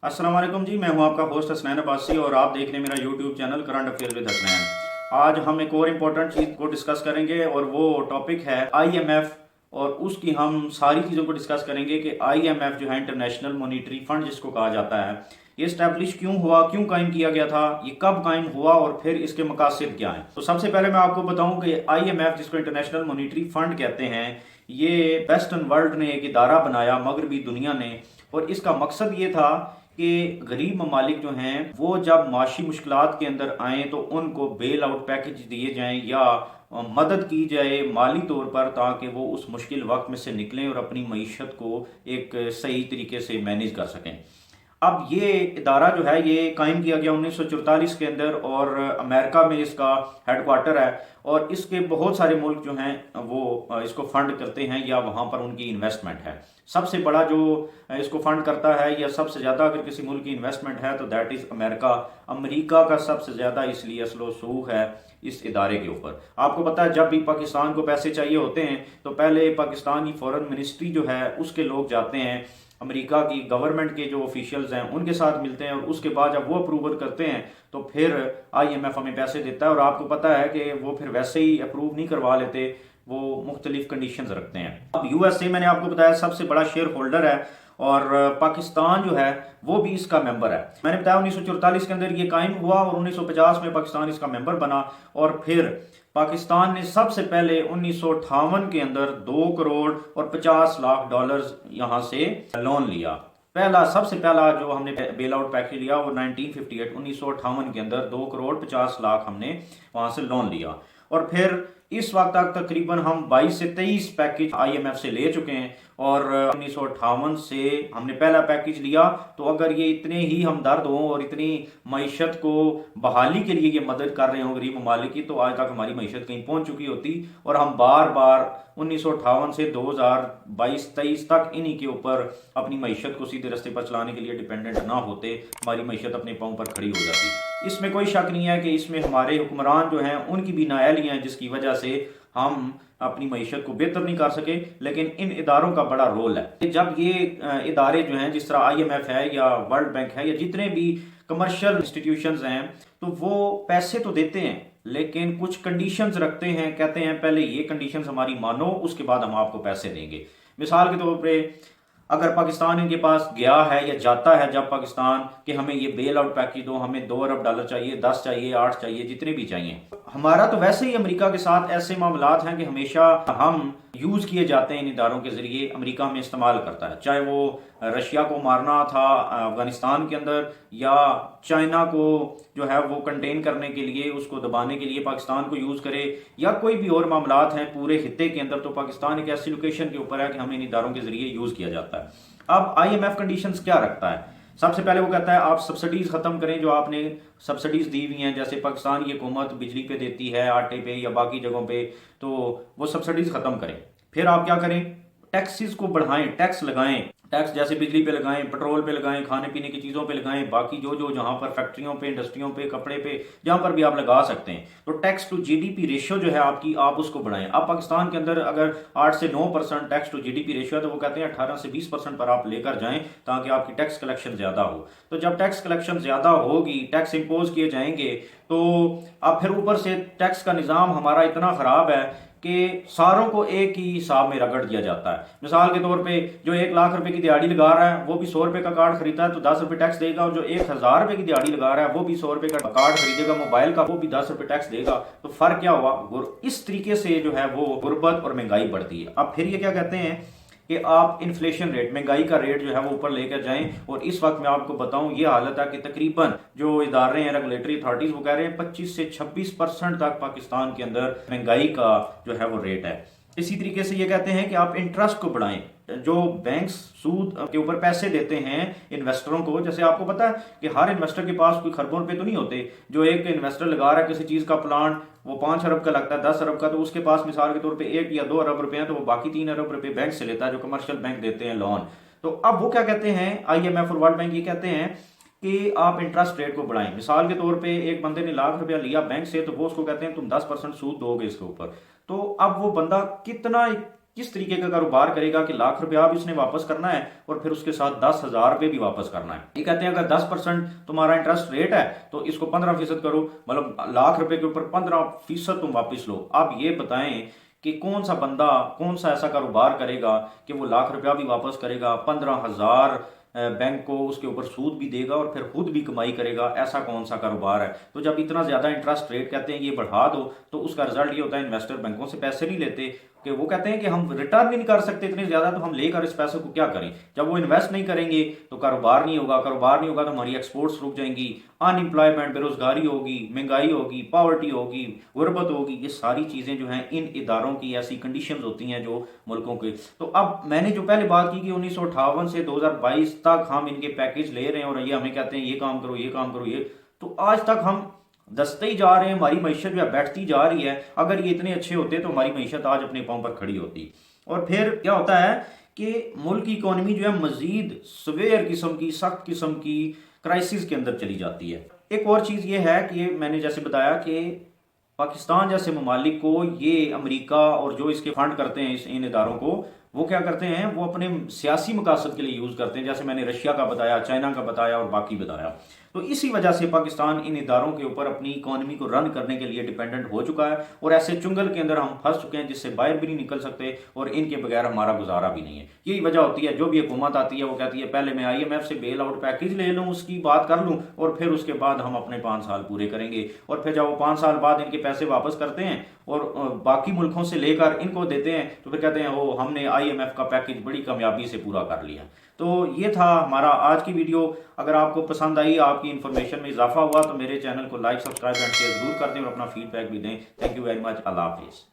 अस्सलाम वालेकुम जी, मैं हूं आपका होस्ट हसनैन अब्बासी और आप देख रहे हैं मेरा YouTube channel current affair with Hasnain. आज हम एक और इम्पोर्टेंट चीज़ को डिस्कस करेंगे और वो टॉपिक है आईएमएफ। और उसकी हम सारी चीज़ों को डिस्कस करेंगे कि आईएमएफ जो है इंटरनेशनल मॉनिटरी फंड जिसको कहा जाता है, ये स्टैब्लिश क्यों हुआ, क्यों कायम किया गया था, ये कब कायम हुआ और फिर इसके मकासद क्या हैं। तो सबसे पहले मैं आपको बताऊं कि आईएमएफ जिसको इंटरनेशनल मॉनिटरी फंड कहते हैं, ये वेस्टर्न वर्ल्ड ने एक इदारा बनाया, मगरबी दुनिया ने। और इसका मकसद ये था कि गरीब ममालिक जो हैं वो जब माशी मुश्किलात के अंदर आएँ तो उनको बेल आउट पैकेज दिए जाएं या मदद की जाए माली तौर पर, ताकि वो उस मुश्किल वक्त में से निकलें और अपनी मईशत को एक सही तरीके से मैनेज कर सकें। अब ये इदारा जो है ये कायम किया गया 1944 के अंदर और अमेरिका में इसका हेडक्वार्टर है। और इसके बहुत सारे मुल्क जो हैं वो इसको फंड करते हैं या वहाँ पर उनकी इन्वेस्टमेंट है। सबसे बड़ा जो इसको फंड करता है या सबसे ज़्यादा अगर किसी मुल्क की इन्वेस्टमेंट है तो दैट इज़ अमेरिका। अमेरिका का सबसे ज़्यादा इसलिए असलो सूख है इस इदारे के ऊपर। आपको पता है जब भी पाकिस्तान को पैसे चाहिए होते हैं तो पहले पाकिस्तान की फॉरेन मिनिस्ट्री जो है उसके लोग जाते हैं, अमेरिका की गवर्नमेंट के जो ऑफिशियल्स हैं उनके साथ मिलते हैं और उसके बाद जब वो अप्रूवल करते हैं तो फिर आईएमएफ हमें पैसे देता है। और आपको पता है कि वो फिर वैसे ही अप्रूव नहीं करवा लेते, वो मुख्तलिफ कंडीशंस रखते हैं। अब यूएसए मैंने आपको बताया सबसे बड़ा शेयर होल्डर है और पाकिस्तान जो है वो भी इसका मेंबर है। मैंने बताया 1944 के अंदर ये कायम हुआ और 1950 में पाकिस्तान इसका मेंबर बना। और फिर पाकिस्तान ने सबसे पहले 1958 के अंदर 2 करोड़ और 50 लाख डॉलर्स यहाँ से लोन लिया। सबसे पहला जो हमने बेल आउट पैकेज लिया वो 1958 के अंदर 2 करोड़ 50 लाख हमने वहां से लोन लिया। और फिर इस वक्त तक तकरीबन हम 22 से 23 पैकेज आईएमएफ से ले चुके हैं और 1958 से हमने पहला पैकेज लिया। तो अगर ये इतने ही हमदर्द हों और इतनी मईशत को बहाली के लिए ये मदद कर रहे हों गरीब ममालिक की, तो आज तक हमारी मईशत कहीं पहुंच चुकी होती और हम बार बार 1958 से 2022-23 तक इन्हीं के ऊपर अपनी मईशत को सीधे रास्ते पर चलाने के लिए डिपेंडेंट ना होते, हमारी मईशत अपने पाँव पर खड़ी हो जाती। इसमें कोई शक नहीं है कि इसमें हमारे हुक्मरान जो हैं उनकी भी नाअहली हैं जिसकी वजह से हम अपनी मईशत को बेहतर नहीं कर सके। लेकिन इन इदारों का बड़ा रोल है। जब ये इदारे जो हैं जिस तरह आईएमएफ है या वर्ल्ड बैंक है या जितने भी कमर्शियल इंस्टीट्यूशंस हैं, तो वो पैसे तो देते हैं लेकिन कुछ कंडीशंस रखते हैं। कहते हैं पहले ये कंडीशंस हमारी मानो, उसके बाद हम आपको पैसे देंगे। मिसाल के तौर पे अगर पाकिस्तान इनके पास गया है या जाता है जब पाकिस्तान कि हमें ये बेल आउट पैकेज दो, हमें 2 अरब डॉलर चाहिए, 10 चाहिए, 8 चाहिए, जितने भी चाहिए। हमारा तो वैसे ही अमेरिका के साथ ऐसे मामलात हैं कि हमेशा हम यूज किए जाते हैं इन इदारों के जरिए, अमेरिका में इस्तेमाल करता है। चाहे वो रशिया को मारना था अफगानिस्तान के अंदर या चाइना को जो है वो कंटेन करने के लिए, उसको दबाने के लिए पाकिस्तान को यूज करे, या कोई भी और मामलात हैं पूरे खित्ते के अंदर, तो पाकिस्तान एक ऐसी लोकेशन के ऊपर है कि हमें इन इदारों के जरिए यूज किया जाता है। अब आईएमएफ कंडीशंस क्या रखता है? सबसे पहले वो कहता है आप सब्सिडीज खत्म करें जो आपने सब्सिडीज दी हुई हैं। जैसे पाकिस्तान की हुकूमत बिजली पे देती है, आटे पे या बाकी जगहों पे, तो वो सब्सिडीज खत्म करें। फिर आप क्या करें, टैक्सेस को बढ़ाएं, टैक्स लगाएं। टैक्स जैसे बिजली पे लगाएं, पेट्रोल पे लगाएं, खाने पीने की चीज़ों पे लगाएं, बाकी जो जो जहां पर फैक्ट्रियों पे, इंडस्ट्रियों पे, कपड़े पे, जहां पर भी आप लगा सकते हैं। तो टैक्स टू जीडीपी रेशियो जो है आपकी, आप उसको बढ़ाएं। अब पाकिस्तान के अंदर अगर 8 से 9% टैक्स टू जीडीपी रेशियो है तो वो कहते हैं 18 से 20% पर आप लेकर जाएं ताकि आपकी टैक्स कलेक्शन ज्यादा हो। तो जब टैक्स कलेक्शन ज्यादा होगी, टैक्स इम्पोज किए जाएंगे, तो अब फिर ऊपर से टैक्स का निज़ाम हमारा इतना खराब है कि सारों को एक ही हिसाब में रगड़ दिया जाता है। मिसाल के तौर पे जो 1 लाख रुपए की दिहाड़ी लगा रहा है वो भी 100 रुपए का कार्ड खरीदता है तो 10 रुपए टैक्स देगा, और जो 1000 रुपए की दिहाड़ी लगा रहा है वो भी 100 रुपए का कार्ड खरीदेगा मोबाइल का, वो भी 10 रुपए टैक्स देगा। तो फर्क क्या हुआ? इस तरीके से जो है वो गुर्बत और महंगाई बढ़ती है। अब फिर ये क्या कहते हैं कि आप इन्फ्लेशन रेट, महंगाई का रेट जो है वो ऊपर लेकर जाएं। और इस वक्त मैं आपको बताऊं ये हालत है कि तकरीबन जो इदारे हैं रेगुलेटरी अथॉरिटीज वो कह रहे हैं 25 से 26% तक पाकिस्तान के अंदर महंगाई का जो है वो रेट है। इसी तरीके से ये कहते हैं कि आप इंटरेस्ट को बढ़ाएं। जो बैंक्स सूद के ऊपर पैसे देते हैं इन्वेस्टरों को, जैसे आपको पता है कि हर इन्वेस्टर के पास कोई खरबों रुपए तो नहीं होते। जो एक इन्वेस्टर लगा रहा है किसी चीज का प्लांट, वो 5 अरब का लगता है, 10 अरब का, तो उसके पास मिसाल के तौर पे 1 या 2 अरब रुपए हैं, तो वो बाकी 3 अरब रुपए बैंक से लेता है जो कमर्शियल बैंक देते हैं लोन। तो अब वो क्या कहते हैं, आईएमएफ और वर्ल्ड बैंक ये कहते हैं कि आप इंटरेस्ट रेट को बढ़ाएं। मिसाल के तौर पे एक बंदे ने लाख रुपया लिया बैंक से, तो वो उसको कहते हैं तुम 10% सूद दोगे इसके ऊपर। तो अब वो बंदा कितना किस तरीके का कारोबार करेगा कि लाख रुपया भी उसने वापस करना है और फिर उसके साथ 10,000 रुपये भी वापस करना है। ये कहते हैं अगर 10% तुम्हारा इंटरेस्ट रेट है तो इसको 15% करो, मतलब लाख रुपए के ऊपर 15% तुम वापस लो। आप ये बताएं कि कौन सा बंदा कौन सा ऐसा कारोबार करेगा कि वो लाख रुपया भी वापस करेगा, 15,000 बैंक को उसके ऊपर सूद भी देगा और फिर खुद भी कमाई करेगा। ऐसा कौन सा कारोबार है? तो जब इतना ज़्यादा इंटरेस्ट रेट कहते हैं ये बढ़ा दो, तो उसका रिजल्ट ये होता है इन्वेस्टर बैंकों से पैसे नहीं लेते, कि वो कहते हैं कि हम रिटर्न भी नहीं कर सकते इतने ज़्यादा, तो हम लेकर इस पैसे को क्या करें। जब वो इन्वेस्ट नहीं करेंगे तो कारोबार नहीं होगा, कारोबार नहीं होगा तो हमारी एक्सपोर्ट्स रुक जाएंगी, अनएम्प्लॉयमेंट, बेरोजगारी होगी, महंगाई होगी, पॉवर्टी होगी, गुर्बत होगी। ये सारी चीज़ें जो हैं इन इदारों की ऐसी कंडीशंस होती हैं जो मुल्कों के। तो अब मैंने जो पहले बात की कि 1958 से 2022 तक हम इनके पैकेज ले रहे हैं और ये हमें कहते हैं ये काम करो, ये काम करो, ये, तो आज तक हम दसते ही जा रहे हैं, हमारी मीशत जो है बैठती जा रही है। अगर ये इतने अच्छे होते तो हमारी मीशत आज अपने पाँव पर खड़ी होती। और फिर क्या होता है कि मुल्क की इकोनॉमी जो है मजीद सवेयर किस्म की, सख्त किस्म की क्राइसिस के अंदर चली जाती है। एक और चीज़ ये है कि मैंने जैसे बताया कि पाकिस्तान जैसे ममालिक को ये अमेरिका और जो इसके फंड करते हैं इन इदारों को, वो क्या करते हैं, वो अपने सियासी मकासद के लिए यूज़ करते हैं। जैसे मैंने रशिया का बताया, चाइना का बताया और बाकी बताया। तो इसी वजह से पाकिस्तान इन इदारों के ऊपर अपनी इकोनॉमी को रन करने के लिए डिपेंडेंट हो चुका है और ऐसे चुंगल के अंदर हम फंस चुके हैं जिससे बाहर भी नहीं निकल सकते और इनके बगैर हमारा गुजारा भी नहीं है। यही वजह होती है, जो भी हुकूमत आती है वो कहती है पहले मैं IMF से बेल आउट पैकेज ले लूँ, उसकी बात कर लूँ और फिर उसके बाद हम अपने 5 साल पूरे करेंगे। और फिर जब वो 5 साल बाद इनके पैसे वापस करते हैं और बाकी मुल्कों से लेकर इनको देते हैं तो फिर कहते हैं ओ हमने IMF का पैकेज बड़ी कामयाबी से पूरा कर लिया। तो ये था हमारा आज की वीडियो। अगर आपको पसंद आई, आपकी इन्फॉर्मेशन में इजाफा हुआ, तो मेरे चैनल को लाइक, सब्सक्राइब एंड शेयर जरूर कर दें और अपना फीडबैक भी दें। Thank you very much. अल्लाह हाफिज़।